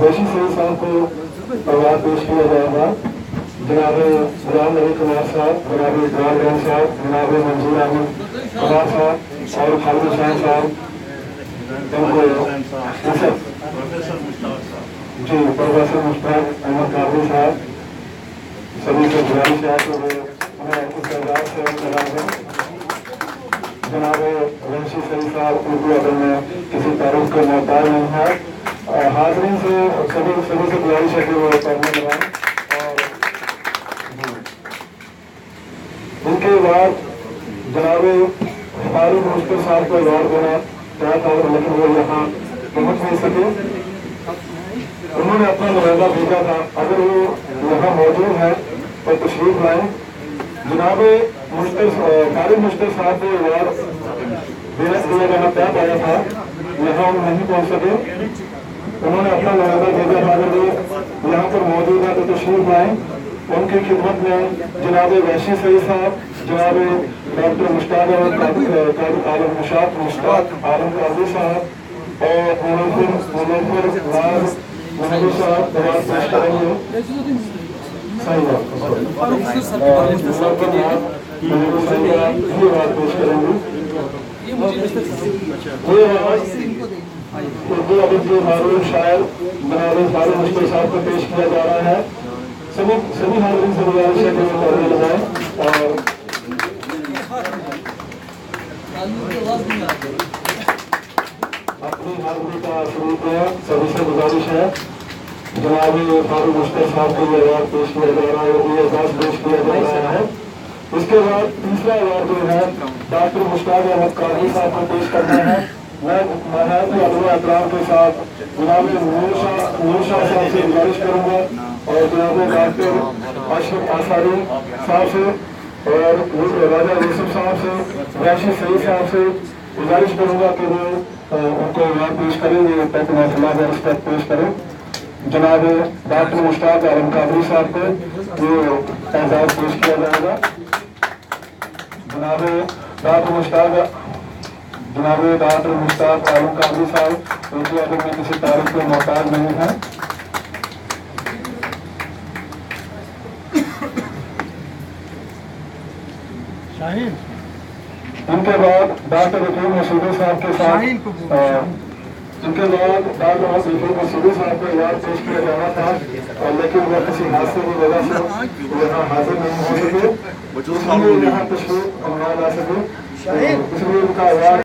वैशी सही साहब को अवार्ड पेश किया जाएगा। जनाब गुलाम नबी कुमार साहब, जनाब इकबाल खान साहब, जनाब मंजूर अहमद कुमार साहब और खालिद हुसैन साहब, उनको जी प्रोफेसर मुश्ताक अहमद कादरी साहब, सभी से गुजारिश है कि वो उन्हें इस एजाज से नवाजें। जनाब वंशी सही साहब उर्दू अदब में किसी तारीफ का मोहताज नहीं है। हाजरीन से सभी से गुजारिश है कि वो पढ़ने लगाएं। और उनके बाद जनाब फारूक मुश्किल साहब को अवार्ड देना चाहा था, लेकिन वो यहाँ पहुँच नहीं सके। उन्होंने अपना नुमाइंदा भेजा था, अगर वो यहाँ मौजूद है तो तशरीफ लाएं। जनाब फारूक मुश्किल साहब को अवार्ड दिया जाना तय पाया था, यहाँ वो नहीं पहुँच सके। उन्होंने अपना नुमाइंदा भेजा था, अगर वो यहाँ पर मौजूद है तो तशरीफ लाएं। उनकी खिदमत में जनाब वैशी सही साहब, जनाब डॉक्टर मुश्ताक आलम कादरी साहब और मुनव्वर नाज महबूब साहब अवार्ड पेश करेंगे। सही बात अवार्ड पेश करेंगे। ये उर्दू अदब के मारूफ शायर जनाब फारूक मुश्किल साहब को पेश किया जा रहा है। सभी हाज़रीन से गुजारिश है कि वो पढ़ने लगाएं। और अपनी हाज़री का शुरू है, सभी से गुजारिश है। जनाब फारूक मुश्किल साहब को अवार्ड पेश किया जा रहा है, ये एजाज़ पेश किया जा रहा है। इसके बाद तीसरा अवार्ड जो है डॉक्टर मुश्ताक अहमद कादरी साहब को पेश करना है। मैं नहायत अदब के साथ जनाब नूर शाह साहब से गुजारिश करूँगा और जनाब डॉक्टर अशरफ आसारी साहब से और राजा यूसुफ साहब से, वैशी सही साहब से गुजारिश करूँगा कि वो उनको अवार्ड पेश करें, ये रिस्पेक्ट पेश करें। जनाब डॉक्टर मुश्ताक आलम कादरी साहब को ये एजाज़ पेश किया जाएगा। जनाब डॉक्टर मुश्ताक आलम कादरी साहब उर्दू अदब में किसी तारीफ के मोहताज नहीं है। उनके बाद डॉक्टर रफीक मसूदी साहब के साथ उनके बाद डॉक्टर रफीक मसूदी साहब को अवार्ड पेश किया जाना था, लेकिन वह किसी हादसे की वजह से यहाँ हाजिर नहीं हो सके, इसलिए यहाँ तशरीफ न ला सके, इसलिए उनका अवार्ड